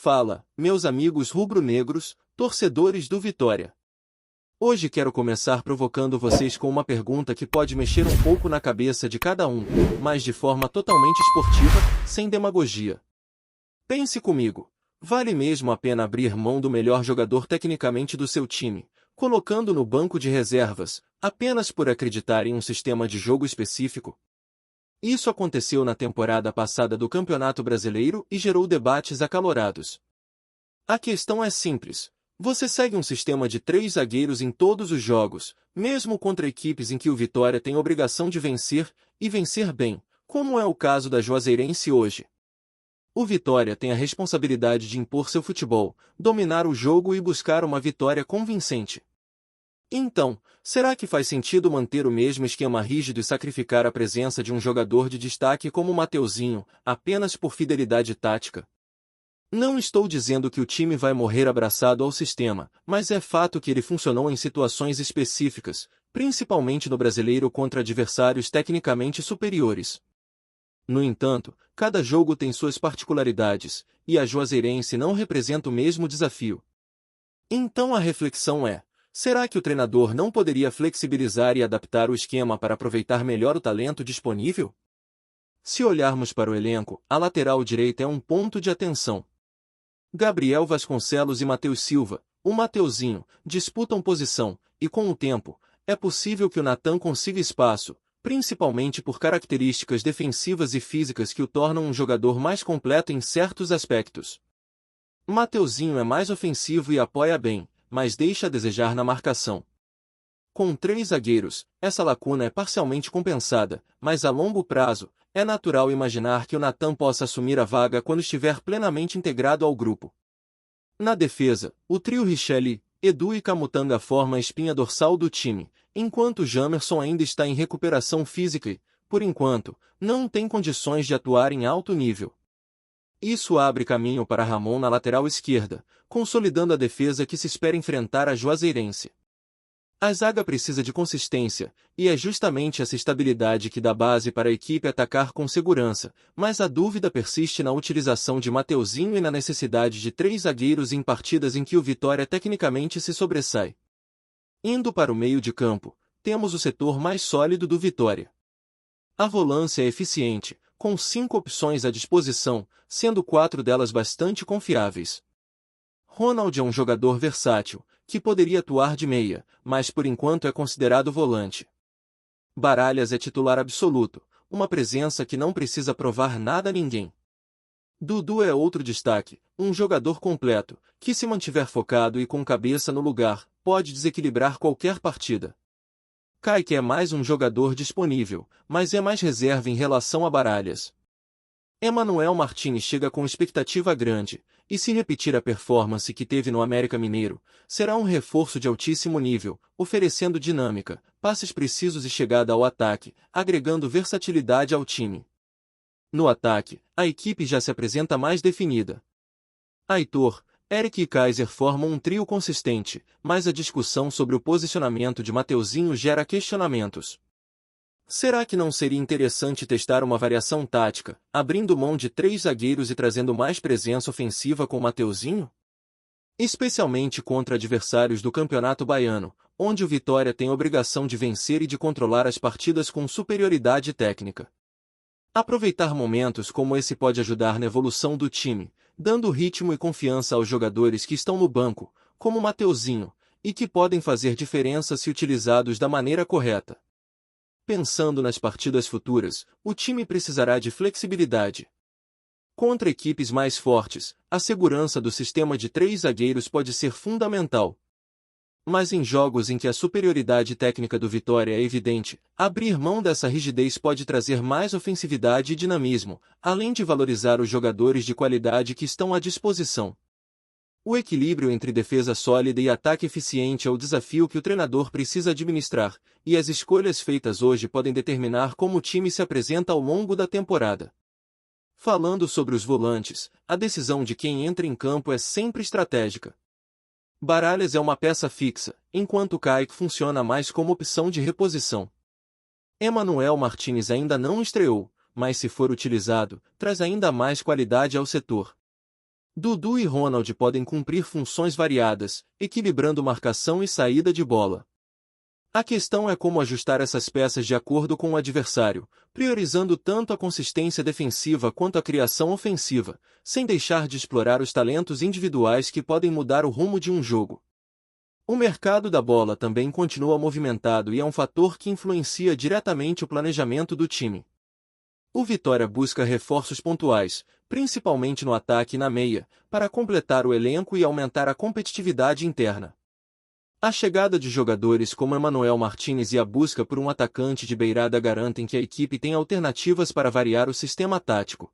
Fala, meus amigos rubro-negros, torcedores do Vitória. Hoje quero começar provocando vocês com uma pergunta que pode mexer um pouco na cabeça de cada um, mas de forma totalmente esportiva, sem demagogia. Pense comigo, vale mesmo a pena abrir mão do melhor jogador tecnicamente do seu time, colocando no banco de reservas, apenas por acreditar em um sistema de jogo específico? Isso aconteceu na temporada passada do Campeonato Brasileiro e gerou debates acalorados. A questão é simples. Você segue um sistema de 3 zagueiros em todos os jogos, mesmo contra equipes em que o Vitória tem obrigação de vencer, e vencer bem, como é o caso da Juazeirense hoje. O Vitória tem a responsabilidade de impor seu futebol, dominar o jogo e buscar uma vitória convincente. Então, será que faz sentido manter o mesmo esquema rígido e sacrificar a presença de um jogador de destaque como o Mateuzinho, apenas por fidelidade tática? Não estou dizendo que o time vai morrer abraçado ao sistema, mas é fato que ele funcionou em situações específicas, principalmente no Brasileiro contra adversários tecnicamente superiores. No entanto, cada jogo tem suas particularidades, e a Juazeirense não representa o mesmo desafio. Então a reflexão é: será que o treinador não poderia flexibilizar e adaptar o esquema para aproveitar melhor o talento disponível? Se olharmos para o elenco, a lateral direita é um ponto de atenção. Gabriel Vasconcelos e Matheus Silva, o Mateuzinho, disputam posição, e com o tempo, é possível que o Nathan consiga espaço, principalmente por características defensivas e físicas que o tornam um jogador mais completo em certos aspectos. Mateuzinho é mais ofensivo e apoia bem, mas deixa a desejar na marcação. Com 3 zagueiros, essa lacuna é parcialmente compensada, mas a longo prazo, é natural imaginar que o Nathan possa assumir a vaga quando estiver plenamente integrado ao grupo. Na defesa, o trio Richelli, Edu e Camutanga forma a espinha dorsal do time, enquanto Jamerson ainda está em recuperação física e, por enquanto, não tem condições de atuar em alto nível. Isso abre caminho para Ramon na lateral esquerda, consolidando a defesa que se espera enfrentar a Juazeirense. A zaga precisa de consistência, e é justamente essa estabilidade que dá base para a equipe atacar com segurança, mas a dúvida persiste na utilização de Mateuzinho e na necessidade de 3 zagueiros em partidas em que o Vitória tecnicamente se sobressai. Indo para o meio de campo, temos o setor mais sólido do Vitória. A volância é eficiente, com 5 opções à disposição, sendo 4 delas bastante confiáveis. Ronald é um jogador versátil, que poderia atuar de meia, mas por enquanto é considerado volante. Baralhas é titular absoluto, uma presença que não precisa provar nada a ninguém. Dudu é outro destaque, um jogador completo, que se mantiver focado e com cabeça no lugar, pode desequilibrar qualquer partida. Kaique é mais um jogador disponível, mas é mais reserva em relação a Baralhas. Emanuel Martins chega com expectativa grande, e se repetir a performance que teve no América Mineiro, será um reforço de altíssimo nível, oferecendo dinâmica, passes precisos e chegada ao ataque, agregando versatilidade ao time. No ataque, a equipe já se apresenta mais definida. Aitor, Eric e Kaiser formam um trio consistente, mas a discussão sobre o posicionamento de Mateuzinho gera questionamentos. Será que não seria interessante testar uma variação tática, abrindo mão de 3 zagueiros e trazendo mais presença ofensiva com Mateuzinho? Especialmente contra adversários do Campeonato Baiano, onde o Vitória tem obrigação de vencer e de controlar as partidas com superioridade técnica. Aproveitar momentos como esse pode ajudar na evolução do time, dando ritmo e confiança aos jogadores que estão no banco, como Mateuzinho, e que podem fazer diferença se utilizados da maneira correta. Pensando nas partidas futuras, o time precisará de flexibilidade. Contra equipes mais fortes, a segurança do sistema de 3 zagueiros pode ser fundamental. Mas em jogos em que a superioridade técnica do Vitória é evidente, abrir mão dessa rigidez pode trazer mais ofensividade e dinamismo, além de valorizar os jogadores de qualidade que estão à disposição. O equilíbrio entre defesa sólida e ataque eficiente é o desafio que o treinador precisa administrar, e as escolhas feitas hoje podem determinar como o time se apresenta ao longo da temporada. Falando sobre os volantes, a decisão de quem entra em campo é sempre estratégica. Baralhas é uma peça fixa, enquanto Kaique funciona mais como opção de reposição. Emanuel Martins ainda não estreou, mas se for utilizado, traz ainda mais qualidade ao setor. Dudu e Ronald podem cumprir funções variadas, equilibrando marcação e saída de bola. A questão é como ajustar essas peças de acordo com o adversário, priorizando tanto a consistência defensiva quanto a criação ofensiva, sem deixar de explorar os talentos individuais que podem mudar o rumo de um jogo. O mercado da bola também continua movimentado e é um fator que influencia diretamente o planejamento do time. O Vitória busca reforços pontuais, principalmente no ataque e na meia, para completar o elenco e aumentar a competitividade interna. A chegada de jogadores como Emanuel Martínez e a busca por um atacante de beirada garantem que a equipe tem alternativas para variar o sistema tático.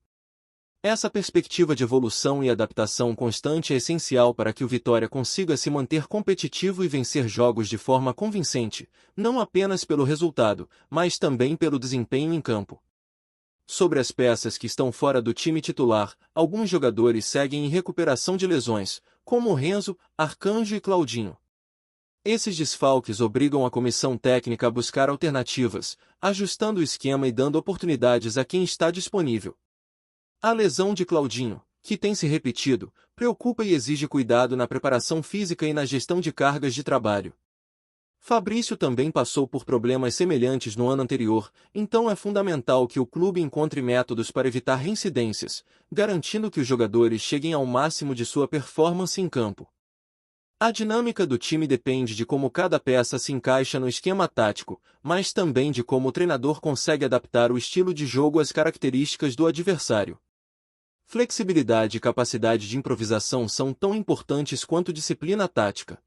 Essa perspectiva de evolução e adaptação constante é essencial para que o Vitória consiga se manter competitivo e vencer jogos de forma convincente, não apenas pelo resultado, mas também pelo desempenho em campo. Sobre as peças que estão fora do time titular, alguns jogadores seguem em recuperação de lesões, como Renzo, Arcanjo e Claudinho. Esses desfalques obrigam a comissão técnica a buscar alternativas, ajustando o esquema e dando oportunidades a quem está disponível. A lesão de Claudinho, que tem se repetido, preocupa e exige cuidado na preparação física e na gestão de cargas de trabalho. Fabrício também passou por problemas semelhantes no ano anterior, então é fundamental que o clube encontre métodos para evitar reincidências, garantindo que os jogadores cheguem ao máximo de sua performance em campo. A dinâmica do time depende de como cada peça se encaixa no esquema tático, mas também de como o treinador consegue adaptar o estilo de jogo às características do adversário. Flexibilidade e capacidade de improvisação são tão importantes quanto disciplina tática.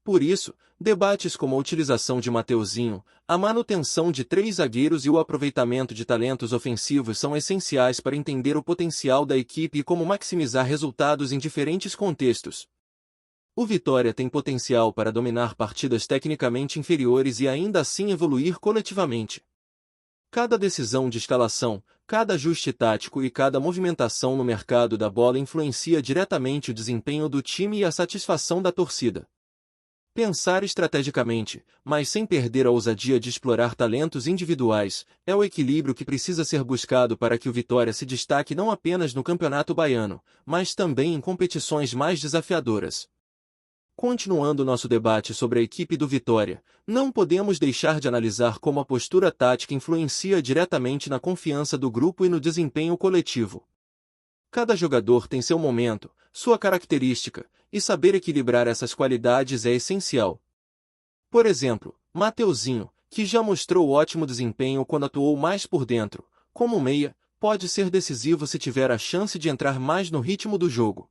Por isso, debates como a utilização de Mateuzinho, a manutenção de 3 zagueiros e o aproveitamento de talentos ofensivos são essenciais para entender o potencial da equipe e como maximizar resultados em diferentes contextos. O Vitória tem potencial para dominar partidas tecnicamente inferiores e ainda assim evoluir coletivamente. Cada decisão de escalação, cada ajuste tático e cada movimentação no mercado da bola influencia diretamente o desempenho do time e a satisfação da torcida. Pensar estrategicamente, mas sem perder a ousadia de explorar talentos individuais, é o equilíbrio que precisa ser buscado para que o Vitória se destaque não apenas no Campeonato Baiano, mas também em competições mais desafiadoras. Continuando nosso debate sobre a equipe do Vitória, não podemos deixar de analisar como a postura tática influencia diretamente na confiança do grupo e no desempenho coletivo. Cada jogador tem seu momento, sua característica, e saber equilibrar essas qualidades é essencial. Por exemplo, Mateuzinho, que já mostrou ótimo desempenho quando atuou mais por dentro, como meia, pode ser decisivo se tiver a chance de entrar mais no ritmo do jogo.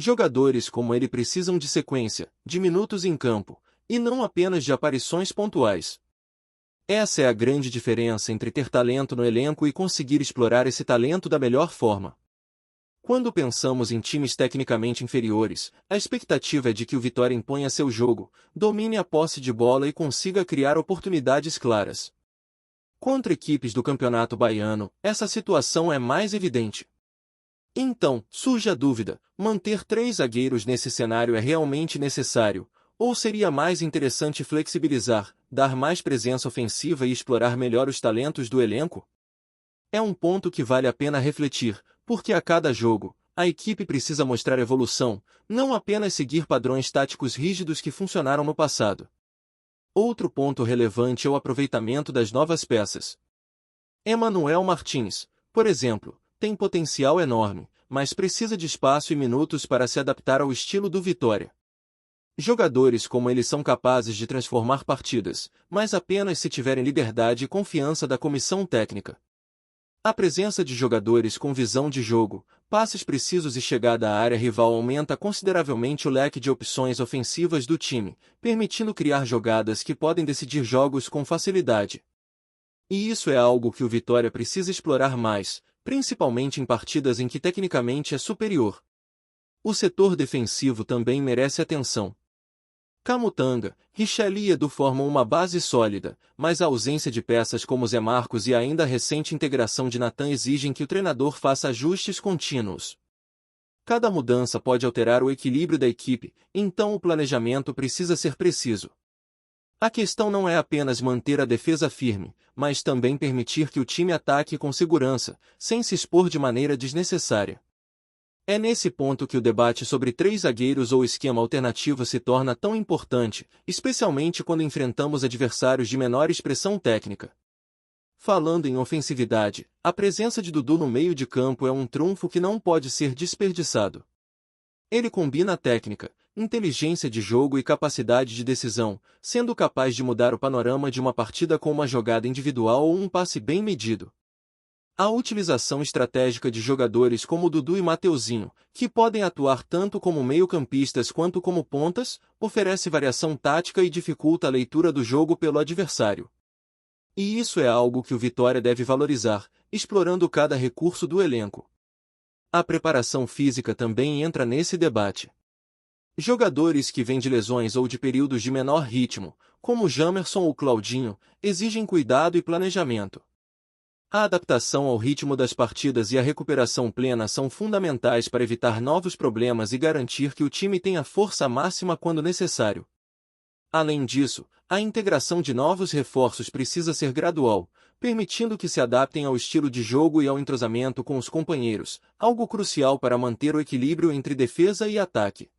Jogadores como ele precisam de sequência, de minutos em campo, e não apenas de aparições pontuais. Essa é a grande diferença entre ter talento no elenco e conseguir explorar esse talento da melhor forma. Quando pensamos em times tecnicamente inferiores, a expectativa é de que o Vitória imponha seu jogo, domine a posse de bola e consiga criar oportunidades claras. Contra equipes do Campeonato Baiano, essa situação é mais evidente. Então, surge a dúvida, manter 3 zagueiros nesse cenário é realmente necessário, ou seria mais interessante flexibilizar, dar mais presença ofensiva e explorar melhor os talentos do elenco? É um ponto que vale a pena refletir, porque a cada jogo, a equipe precisa mostrar evolução, não apenas seguir padrões táticos rígidos que funcionaram no passado. Outro ponto relevante é o aproveitamento das novas peças. Emanuel Martins, por exemplo, tem potencial enorme, mas precisa de espaço e minutos para se adaptar ao estilo do Vitória. Jogadores como ele são capazes de transformar partidas, mas apenas se tiverem liberdade e confiança da comissão técnica. A presença de jogadores com visão de jogo, passes precisos e chegada à área rival aumenta consideravelmente o leque de opções ofensivas do time, permitindo criar jogadas que podem decidir jogos com facilidade. E isso é algo que o Vitória precisa explorar mais, principalmente em partidas em que tecnicamente é superior. O setor defensivo também merece atenção. Camutanga, Richelli e Edu formam uma base sólida, mas a ausência de peças como Zé Marcos e a ainda recente integração de Natan exigem que o treinador faça ajustes contínuos. Cada mudança pode alterar o equilíbrio da equipe, então o planejamento precisa ser preciso. A questão não é apenas manter a defesa firme, mas também permitir que o time ataque com segurança, sem se expor de maneira desnecessária. É nesse ponto que o debate sobre 3 zagueiros ou esquema alternativo se torna tão importante, especialmente quando enfrentamos adversários de menor expressão técnica. Falando em ofensividade, a presença de Dudu no meio de campo é um trunfo que não pode ser desperdiçado. Ele combina técnica, inteligência de jogo e capacidade de decisão, sendo capaz de mudar o panorama de uma partida com uma jogada individual ou um passe bem medido. A utilização estratégica de jogadores como Dudu e Mateuzinho, que podem atuar tanto como meio-campistas quanto como pontas, oferece variação tática e dificulta a leitura do jogo pelo adversário. E isso é algo que o Vitória deve valorizar, explorando cada recurso do elenco. A preparação física também entra nesse debate. Jogadores que vêm de lesões ou de períodos de menor ritmo, como Jamerson ou Claudinho, exigem cuidado e planejamento. A adaptação ao ritmo das partidas e a recuperação plena são fundamentais para evitar novos problemas e garantir que o time tenha força máxima quando necessário. Além disso, a integração de novos reforços precisa ser gradual, permitindo que se adaptem ao estilo de jogo e ao entrosamento com os companheiros, algo crucial para manter o equilíbrio entre defesa e ataque.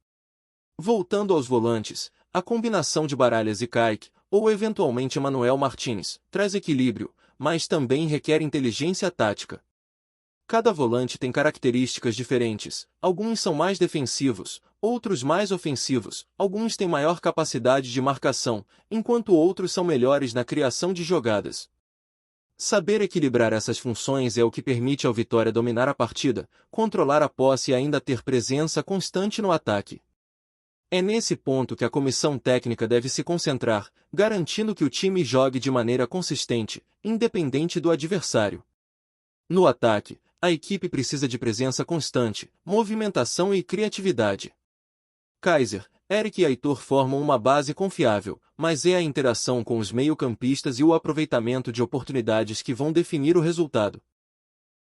Voltando aos volantes, a combinação de Baralhas e Kaique, ou eventualmente Manuel Martins, traz equilíbrio, mas também requer inteligência tática. Cada volante tem características diferentes, alguns são mais defensivos, outros mais ofensivos, alguns têm maior capacidade de marcação, enquanto outros são melhores na criação de jogadas. Saber equilibrar essas funções é o que permite ao Vitória dominar a partida, controlar a posse e ainda ter presença constante no ataque. É nesse ponto que a comissão técnica deve se concentrar, garantindo que o time jogue de maneira consistente, independente do adversário. No ataque, a equipe precisa de presença constante, movimentação e criatividade. Kaiser, Eric e Heitor formam uma base confiável, mas é a interação com os meio-campistas e o aproveitamento de oportunidades que vão definir o resultado.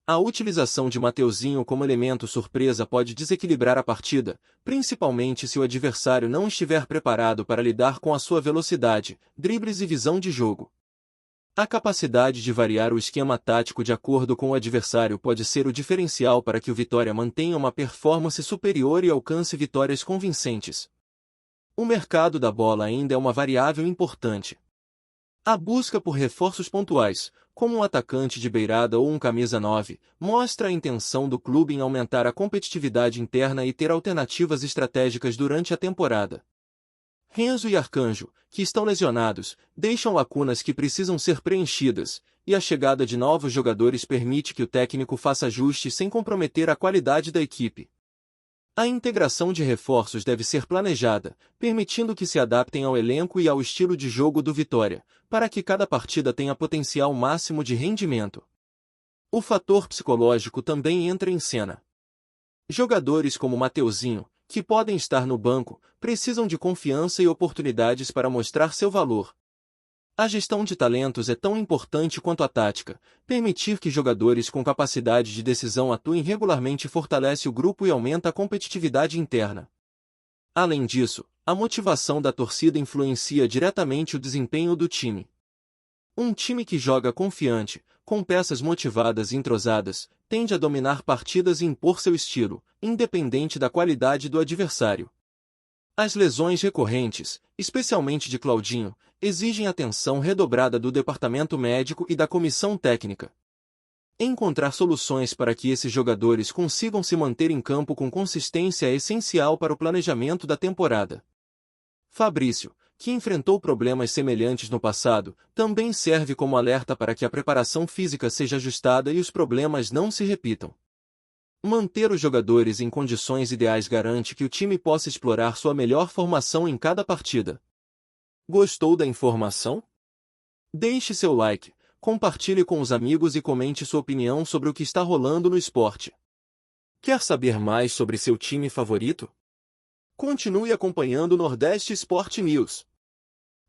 A utilização de Mateuzinho como elemento surpresa pode desequilibrar a partida, principalmente se o adversário não estiver preparado para lidar com a sua velocidade, dribles e visão de jogo. A capacidade de variar o esquema tático de acordo com o adversário pode ser o diferencial para que o Vitória mantenha uma performance superior e alcance vitórias convincentes. O mercado da bola ainda é uma variável importante. A busca por reforços pontuais, como um atacante de beirada ou um camisa 9, mostra a intenção do clube em aumentar a competitividade interna e ter alternativas estratégicas durante a temporada. Renzo e Arcanjo, que estão lesionados, deixam lacunas que precisam ser preenchidas, e a chegada de novos jogadores permite que o técnico faça ajustes sem comprometer a qualidade da equipe. A integração de reforços deve ser planejada, permitindo que se adaptem ao elenco e ao estilo de jogo do Vitória, para que cada partida tenha potencial máximo de rendimento. O fator psicológico também entra em cena. Jogadores como Mateuzinho, que podem estar no banco, precisam de confiança e oportunidades para mostrar seu valor. A gestão de talentos é tão importante quanto a tática. Permitir que jogadores com capacidade de decisão atuem regularmente fortalece o grupo e aumenta a competitividade interna. Além disso, a motivação da torcida influencia diretamente o desempenho do time. Um time que joga confiante, com peças motivadas e entrosadas, tende a dominar partidas e impor seu estilo, independente da qualidade do adversário. As lesões recorrentes, especialmente de Claudinho, exigem atenção redobrada do departamento médico e da comissão técnica. Encontrar soluções para que esses jogadores consigam se manter em campo com consistência é essencial para o planejamento da temporada. Fabrício, que enfrentou problemas semelhantes no passado, também serve como alerta para que a preparação física seja ajustada e os problemas não se repitam. Manter os jogadores em condições ideais garante que o time possa explorar sua melhor formação em cada partida. Gostou da informação? Deixe seu like, compartilhe com os amigos e comente sua opinião sobre o que está rolando no esporte. Quer saber mais sobre seu time favorito? Continue acompanhando o Nordeste Sport News.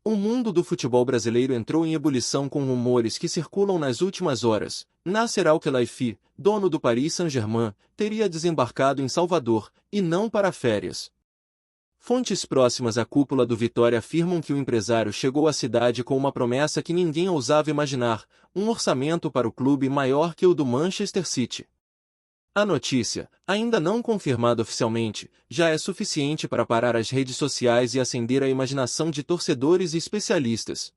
O mundo do futebol brasileiro entrou em ebulição com rumores que circulam nas últimas horas. Nasser Al-Khelaifi, dono do Paris Saint-Germain, teria desembarcado em Salvador, e não para férias. Fontes próximas à cúpula do Vitória afirmam que o empresário chegou à cidade com uma promessa que ninguém ousava imaginar, um orçamento para o clube maior que o do Manchester City. A notícia, ainda não confirmada oficialmente, já é suficiente para parar as redes sociais e acender a imaginação de torcedores e especialistas.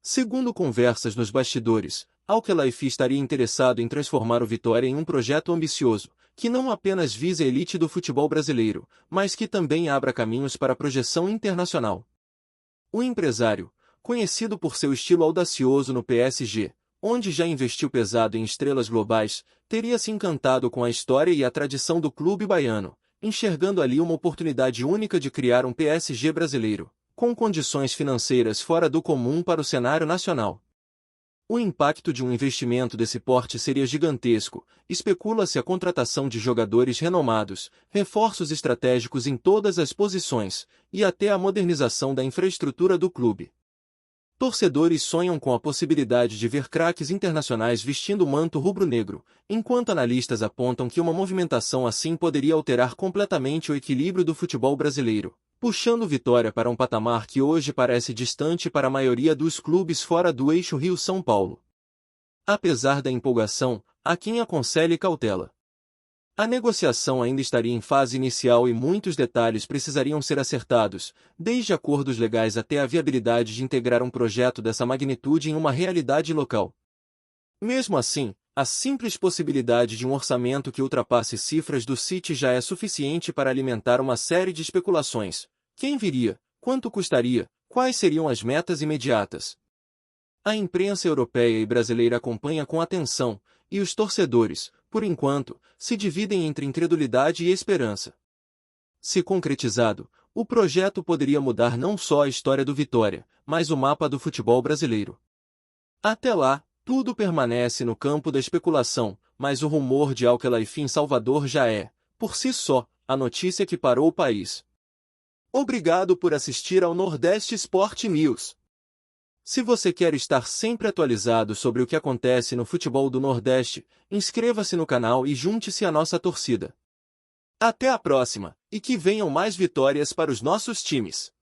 Segundo conversas nos bastidores, Al-Khelaifi estaria interessado em transformar o Vitória em um projeto ambicioso, que não apenas vise a elite do futebol brasileiro, mas que também abra caminhos para a projeção internacional. O empresário, conhecido por seu estilo audacioso no PSG, onde já investiu pesado em estrelas globais, teria se encantado com a história e a tradição do clube baiano, enxergando ali uma oportunidade única de criar um PSG brasileiro, com condições financeiras fora do comum para o cenário nacional. O impacto de um investimento desse porte seria gigantesco. Especula-se a contratação de jogadores renomados, reforços estratégicos em todas as posições, e até a modernização da infraestrutura do clube. Torcedores sonham com a possibilidade de ver craques internacionais vestindo o manto rubro-negro, enquanto analistas apontam que uma movimentação assim poderia alterar completamente o equilíbrio do futebol brasileiro, puxando Vitória para um patamar que hoje parece distante para a maioria dos clubes fora do eixo Rio-São Paulo. Apesar da empolgação, há quem aconselhe cautela. A negociação ainda estaria em fase inicial e muitos detalhes precisariam ser acertados, desde acordos legais até a viabilidade de integrar um projeto dessa magnitude em uma realidade local. Mesmo assim, a simples possibilidade de um orçamento que ultrapasse cifras do City já é suficiente para alimentar uma série de especulações. Quem viria? Quanto custaria? Quais seriam as metas imediatas? A imprensa europeia e brasileira acompanha com atenção, e os torcedores, por enquanto, se dividem entre incredulidade e esperança. Se concretizado, o projeto poderia mudar não só a história do Vitória, mas o mapa do futebol brasileiro. Até lá, tudo permanece no campo da especulação, mas o rumor de Al-Khelaifi em Salvador já é, por si só, a notícia que parou o país. Obrigado por assistir ao Nordeste Sport News. Se você quer estar sempre atualizado sobre o que acontece no futebol do Nordeste, inscreva-se no canal e junte-se à nossa torcida. Até a próxima, e que venham mais vitórias para os nossos times!